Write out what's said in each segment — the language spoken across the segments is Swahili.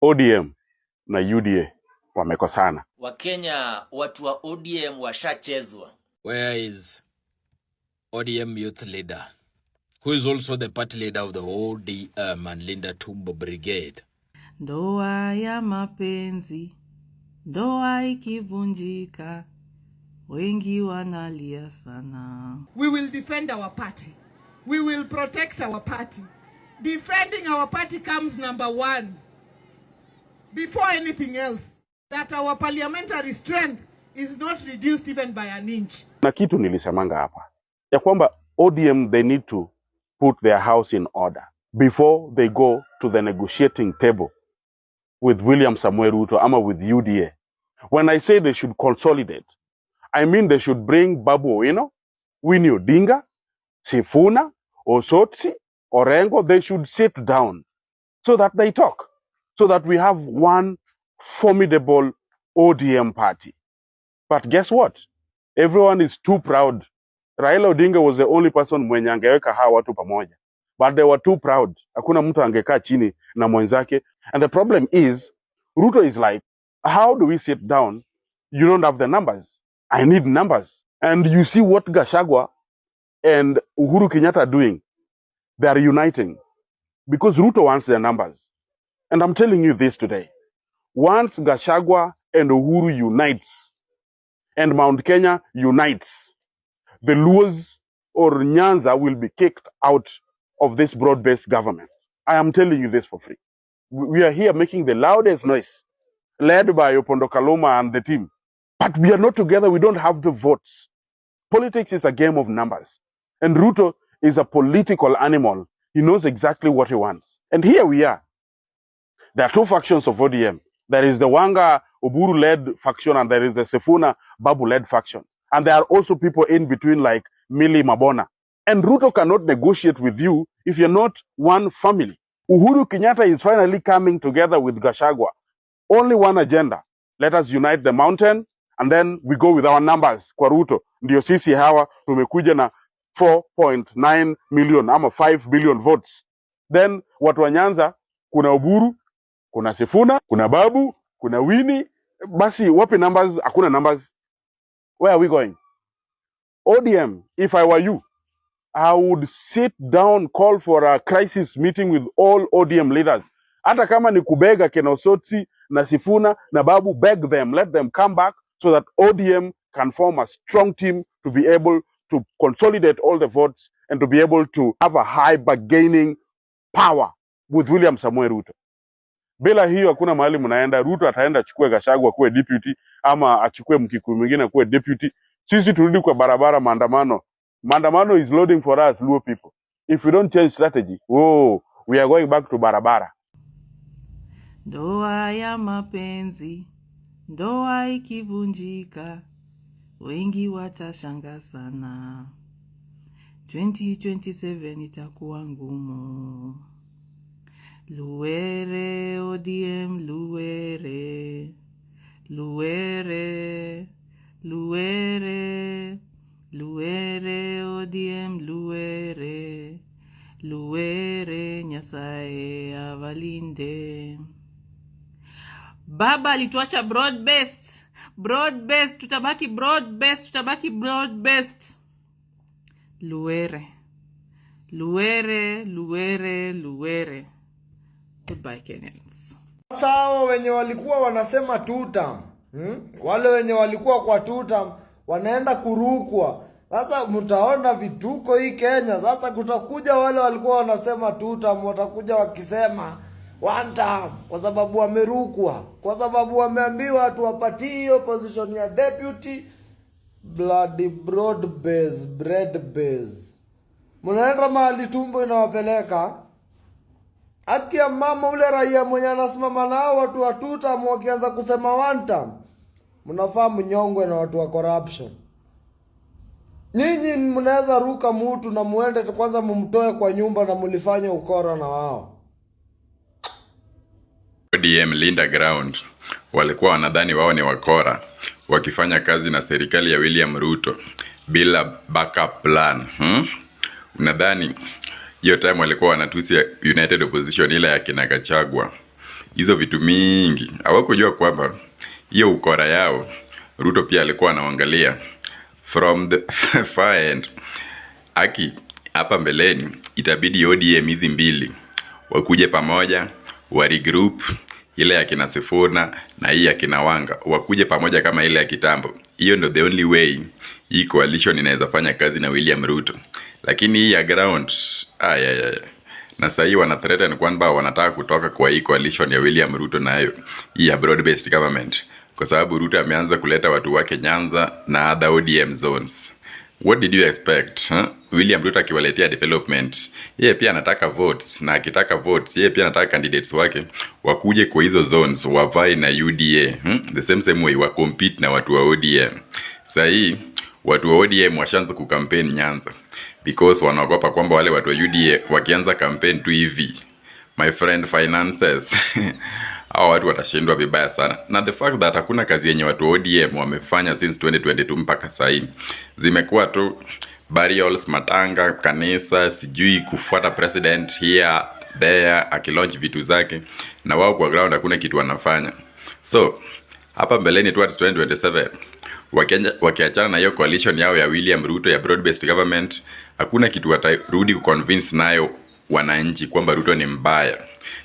ODM na UDA wamekosana. Wakenya watu wa ODM washachezwa. Where is ODM youth leader, who is also the party leader of the ODM and Linda Tumbo Brigade? Ndoa ya mapenzi, ndoa ikivunjika, wengi wanalia sana. We will defend our party. We will protect our party. Defending our party comes number one. Before anything else, that our parliamentary strength is not reduced even by an inch. Na kitu nilisemanga hapa, ya kwamba ODM, they need to put their house in order before they go to the negotiating table with William Samoei Ruto ama with UDA. When I say they should consolidate, I mean they should bring Babu Owino, Winnie Odinga, Sifuna, Osotsi, Orengo. They should sit down so that they talk, so that we have one formidable ODM party. But guess what? Everyone is too proud. Raila Odinga was the only person mwenye angeweka hawa watu pamoja. But they were too proud. Hakuna mtu angekaa chini na mwenzake. And the problem is, Ruto is like, how do we sit down? You don't have the numbers. I need numbers. And you see what Gachagua and Uhuru Kenyatta are doing. They are uniting. Because Ruto wants their numbers. And I'm telling you this today. Once Gachagua and Uhuru unites, and Mount Kenya unites, the Luos or Nyanza will be kicked out of this broad-based government. I am telling you this for free. We are here making the loudest noise, led by Opondo Kaluma and the team. But we are not together. We don't have the votes. Politics is a game of numbers. And Ruto is a political animal. He knows exactly what he wants. And here we are. There are two factions of ODM. There is the Wanga Oburu-led faction and there is the Sifuna Babu-led faction. And there are also people in between like Millie Mabona. And Ruto cannot negotiate with you if you're not one family. Uhuru Kenyatta is finally coming together with Gachagua. Only one agenda. Let us unite the mountain and then we go with our numbers. Kwa Ruto, ndio sisi hawa tumekuja na 4.9 million ama 5 billion votes. Then watu wa Nyanza, kuna Oburu, kuna Sifuna, kuna Babu, kuna Winnie. Basi wapi numbers? Hakuna numbers. Where are we going? ODM, if I were you, I would sit down, call for a crisis meeting with all ODM leaders. Hata kama ni kubega kina Osotsi na Sifuna na Babu, beg them, let them come back so that ODM can form a strong team to be able to consolidate all the votes and to be able to have a high bargaining power with William Samoei Ruto. Bila hiyo hakuna mahali mnaenda. Ruto ataenda achukue Gachagua kuwe deputy ama achukue Mkikuyu mwingine kuwe deputy. Sisi turudi kwa barabara maandamano. Maandamano is loading for us, Luo people. If we don't change strategy, we are going back to barabara. Ndoa ya mapenzi, ndoa ikivunjika, wengi watashangaa sana. 2027 itakuwa ngumu. Luere ODM, luere, luere, luere, luere ODM, luere, luere, Nyasaye avalinde. Baba alituacha broad-based, broad-based, tutabaki broad-based, tutabaki broad-based. Luere, luere, luere, luere. Goodbye, Kenyans. Sawa, wenye walikuwa wanasema tutam, wale wenye walikuwa kwa tutam wanaenda kurukwa. Sasa mtaona vituko hii Kenya. Sasa kutakuja wale walikuwa wanasema tutam, watakuja wakisema one term kwa sababu wamerukwa, kwa sababu wameambiwa tuwapatie position ya deputy. Bloody broad base, bread base. Mnaenda mahali tumbo inawapeleka. Haki ya mama ule raia mwenye anasimama nao watu wa tutam wakianza kusema one term, mnafaa mnyongwe na watu wa corruption. Nyinyi mnaweza ruka mtu na muende kwanza mumtoe kwa nyumba na mulifanye ukora na wao. ODM Linda Ground walikuwa wanadhani wao ni wakora wakifanya kazi na serikali ya William Ruto bila backup plan. Unadhani hiyo time walikuwa wanatusi United Opposition ile ya kina Gachagua hizo vitu mingi. Hawakujua kwamba hiyo ukora yao Ruto pia alikuwa anaangalia from the far end. Hapa mbeleni itabidi ODM hizi mbili wakuje pamoja, wa regroup, ile ya kina Sifuna na hii ya kina Wanga wakuje pamoja kama ile ya kitambo. Hiyo ndio the only way hii coalition inaweza fanya kazi na William Ruto. Lakini hii ya ground na sasa hii wana threaten kwamba wanataka kutoka kwa hii coalition ya William Ruto na hii ya broad based government, kwa sababu Ruto ameanza kuleta watu wake Nyanza na other ODM zones. What did you expect? William Ruto akiwaletea development, yeye pia anataka votes, na akitaka votes yeye pia anataka candidates wake wakuje kwa hizo zones wavai na UDA. The same way wa compete na watu wa ODM. Sasa hii watu wa ODM washaanza kukampeni Nyanza because wanaogopa kwamba wale watu wa UDA wakianza campaign tu hivi, my friend, finances hao watu watashindwa vibaya sana. Na the fact that hakuna kazi yenye watu wa ODM wamefanya since 2022 mpaka sasa zimekuwa tu burials, matanga, kanisa, sijui kufuata president here there akilaunch vitu zake, na wao kwa ground hakuna kitu wanafanya. So hapa mbeleni towards 2027 wakiachana na hiyo coalition yao ya William Ruto ya broad based government, hakuna kitu watarudi kuconvince nayo wananchi kwamba Ruto ni mbaya,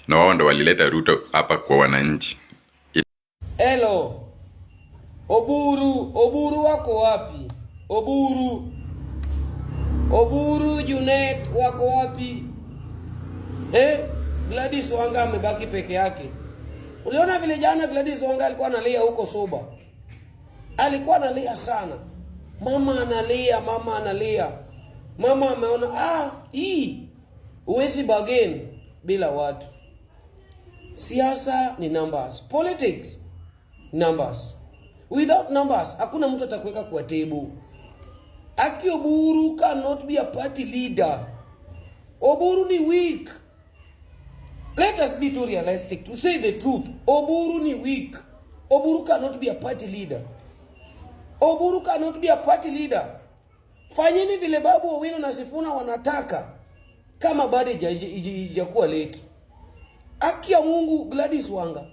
na wao ndo walileta Ruto hapa kwa wananchi. Hello. Oburu wako wapi? Oburu Junet wako wapi? Gladys Wanga amebaki peke yake. Uliona vile jana Gladys Wanga alikuwa analia huko Soba. Alikuwa analia sana. Mama analia. Mama ameona huwezi bargain bila watu. Siasa ni numbers. Politics numbers. Without numbers hakuna mtu atakuweka kwa table. Oburu cannot be a party leader. Oburu ni weak. Let us be too realistic to say the truth. Oburu ni weak. Oburu cannot be a party leader. Fanyeni vile Babu Owino na Sifuna wanataka kama bado haijakuwa late. Ya Mungu, Gladys Wanga,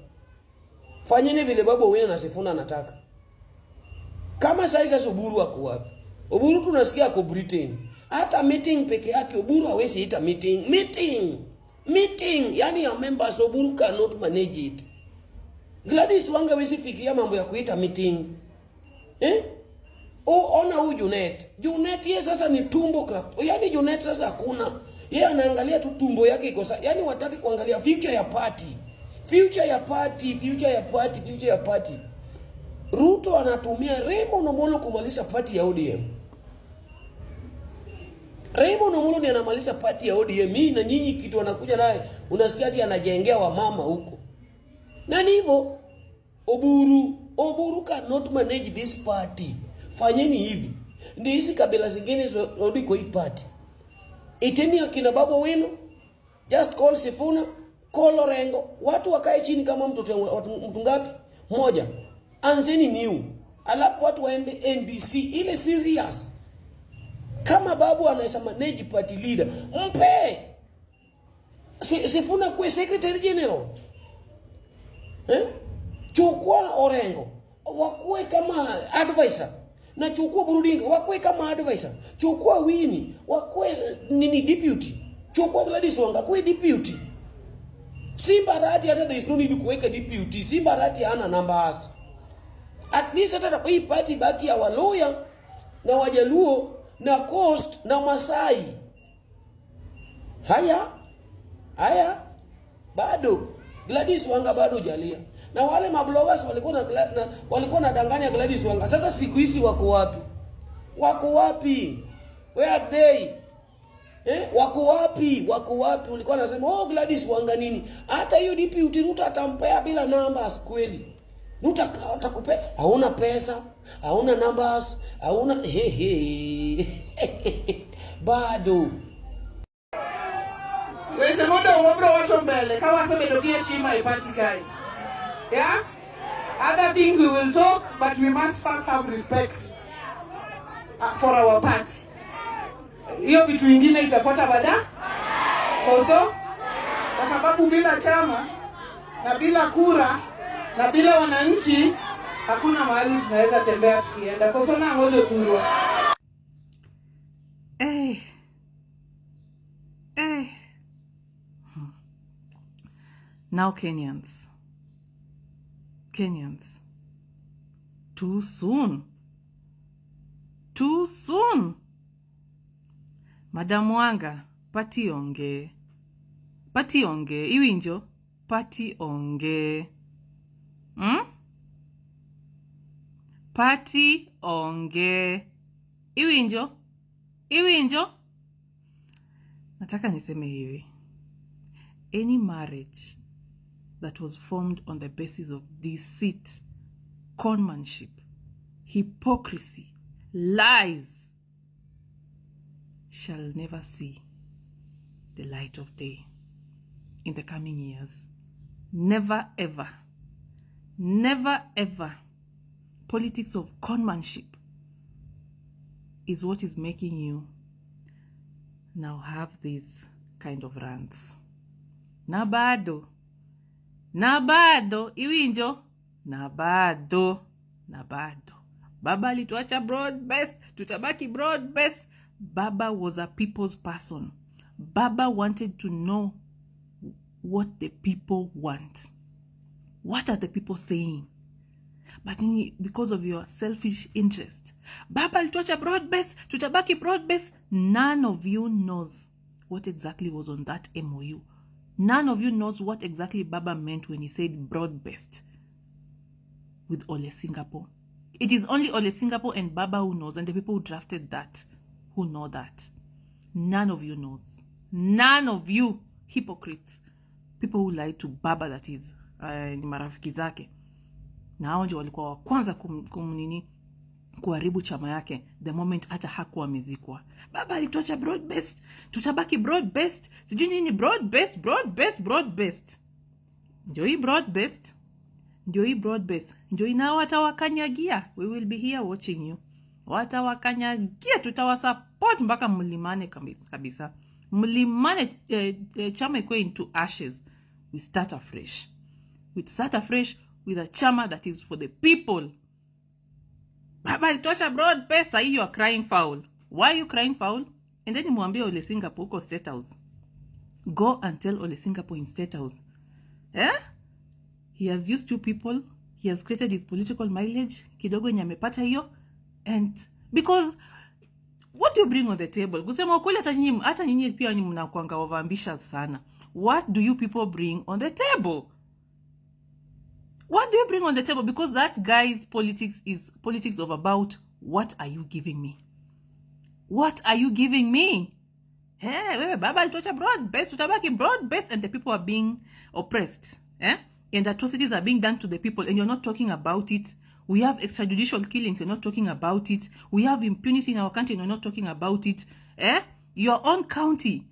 fanyeni vile Babu Owino na Sifuna anataka. Kama sasa Oburu wako wapi? Oburu tunasikia ako Britain. Hata meeting peke yake Oburu hawezi ita meeting, yani ya members Oburu cannot manage it. Gladys Wanga hawezi fikiria mambo ya kuita meeting. Ona huyu Junet yeye sasa ni tumbo craft. Yaani Junet sasa hakuna. Yeye anaangalia tu tumbo yake iko sawa. Yaani wataki kuangalia future ya party. Ruto anatumia Raymond Omolo kumalisha party ya ODM. Raymond Omolo ndiye anamalisha party ya ODM. Mimi na nyinyi kitu anakuja naye unasikia ati anajengea wa mama huko. Na hivyo Oburu cannot manage this party. Fanyeni hivi. Ndio hizi kabila zingine zodi kwa hii party. Iteni akina Babu Owino, just call Sifuna, call Orengo, watu wakae chini kama mtu ngapi? Moja. Anzeni new. Alafu watu waende NBC ile serious. Kama Babu anaweza manage party leader, mpe. Sifuna kwa secretary general. Chukua Orengo, wakuwe kama advisor. Na chukua Burudinga, wakuwe kama advisor. Chukua Winnie, wakuwe deputy. Chukua Gladys Wanga, kuwe deputy. Simba Arati hata there is no need kuweka deputy. Simba Arati hana numbers. At least hata hii party baki ya Waloya na Wajaluo na Coast na Masai. Haya. Bado Gladys Wanga bado jalia. Na wale mabloggers walikuwa nadanganya Gladys Wanga. Sasa siku hizi wako wapi? Where are they? Wako wapi? Ulikuwa unasema Gladys Wanga nini? Hata hiyo deputy Ruto atampea bila numbers kweli. Ruto atakupea, hauna pesa, hauna numbers, hauna bado. Wewe moda umabro watu mbele kama sema dogia shima ipatikane. Yeah? Other things we will talk, but we must first have respect for our party. Hiyo vitu vingine itafuata baada. Kwa sababu bila chama na bila kura na bila wananchi hakuna mahali tunaweza tembea tukienda. Kosona ngolo turwa. Now Kenyans, too soon. Madam Wanga, pati onge, iwinjo, pati onge, pati onge, iwinjo, nataka niseme hivi, any marriage that was formed on the basis of deceit, conmanship, hypocrisy, lies, shall never see the light of day in the coming years. Never ever. Politics of conmanship is what is making you now have these kind of rants. Na bado, iwinjo, na bado. Baba alituacha broad-based, tutabaki broad-based. Baba was a people's person. Baba wanted to know what the people want. What are the people saying? But because of your selfish interest, Baba alituacha broad-based, tutabaki broad-based. None of you knows what exactly was on that MOU. None of you knows what exactly Baba meant when he said broad-based with Ole Singapore. It is only Ole Singapore and Baba who knows, and the people who drafted that who know that. None of you knows. None of you hypocrites. People who lied to Baba, that is, ni marafiki zake. Na hao ndio walikuwa wa kwanza kuharibu chama yake the moment hata hakuwa amezikwa. Baba alituacha broad-based, tutabaki broad-based. Sijui nini broad-based. Ndio hii broad-based. Ndio ina watawakanyagia. We will be here watching you. Watawakanyagia, tutawasupport mpaka mlimane kabisa. Mlimane, chama ikuwe into ashes. We start afresh with a chama that is for the people. Baba alituacha broad-based, you are crying foul. Why are you crying foul? And then mwambie Ole Singapore uko State House. Go and tell Ole Singapore in State House. He has used you people. He has created his political mileage. Kidogo yenye amepata hiyo. And because what do you bring on the table? Kusema ukweli hata nyinyi pia mnakuanga overambitious sana. What do you people bring on the table? What do you bring on the table? Because that guy's politics is politics of about what are you giving me? What are you giving me? Hey, Baba alituacha broad-based, tutabaki broad-based, and the people are being oppressed. And atrocities are being done to the people, and you're not talking about it. We have extrajudicial killings, you're not talking about it. We have impunity in our country, and you're not talking about it. Your own county,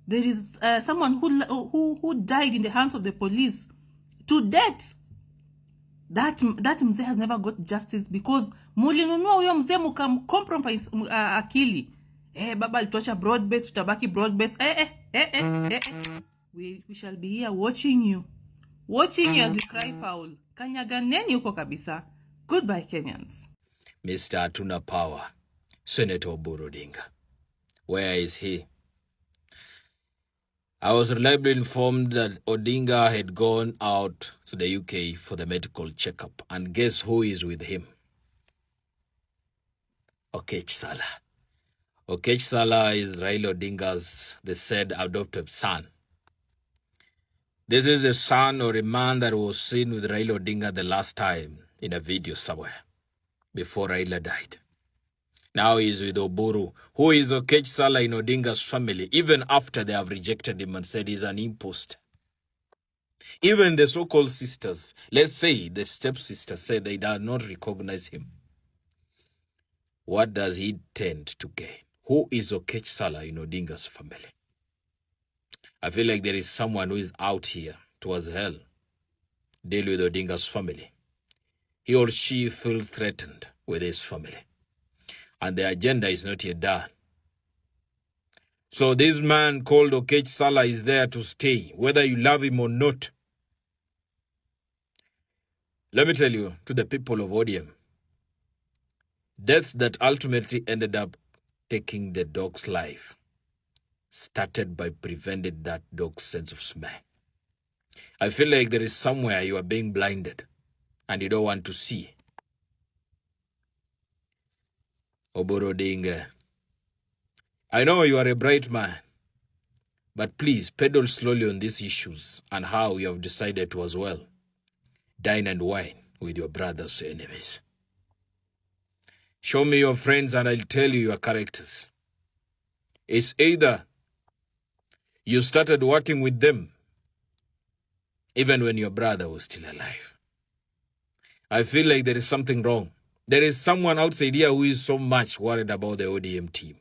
there is someone who died in the hands of the police to death. That mzee has never got justice because mulinunua huyo mzee compromise akili. Baba alituacha broad-based, tutabaki broad-based. We shall be here watching you as you cry foul. Kanyaganeni huko kabisa. Goodbye, Kenyans. Mr. Atuna Power, Senator Oburu Odinga. Where is he? I was reliably informed that Odinga had gone out to the UK for the medical checkup. And guess who is with him? Okech Salah. Okech Salah is Raila Odinga's, the said, adopted son. This is the son or a man that was seen with Raila Odinga the last time in a video somewhere before Raila died. Now he is with Oburu, who is Okech Salah in Odinga's family, even after they have rejected him and said he's an imposter. Even the so-called sisters, let's say the stepsisters, say they do not recognize him. What does he tend to gain? Who is Okech Salah in Odinga's family? I feel like there is someone who is out here towards hell, deal with Odinga's family. He or she feels threatened with his family. And the agenda is not yet done. So this man called Okech Salah is there to stay, whether you love him or not. Let me tell you, to the people of ODM, deaths that ultimately ended up taking the dog's life started by preventing that dog's sense of smell. I feel like there is somewhere you are being blinded and you don't want to see. Oburu Odinga, I know you are a bright man, but please pedal slowly on these issues and how you have decided to as well dine and wine with your brother's enemies. Show me your friends and I'll tell you your characters. It's either you started working with them even when your brother was still alive. I feel like there is something wrong. There is someone outside here who is so much worried about the ODM team.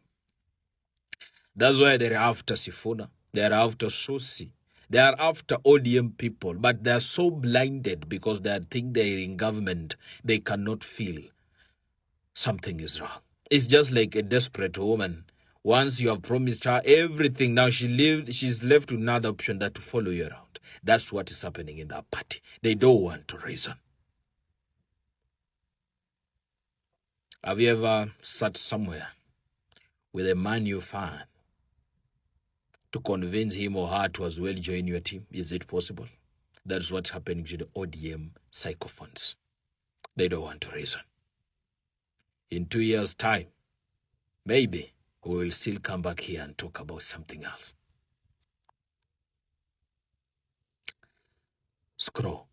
That's why they're after Sifuna. They're after Susi. They are after ODM people, but they're so blinded because they think they're in government, they cannot feel something is wrong. It's just like a desperate woman. Once you have promised her everything, now she's left with another option than to follow you around. That's what is happening in that party. They don't want to reason. Have you ever sat somewhere with a man you found to convince him or her to as well join your team? Is it possible? That's what's happening to the ODM sycophants. They don't want to reason. In 2 years' time, maybe we will still come back here and talk about something else. Scroll.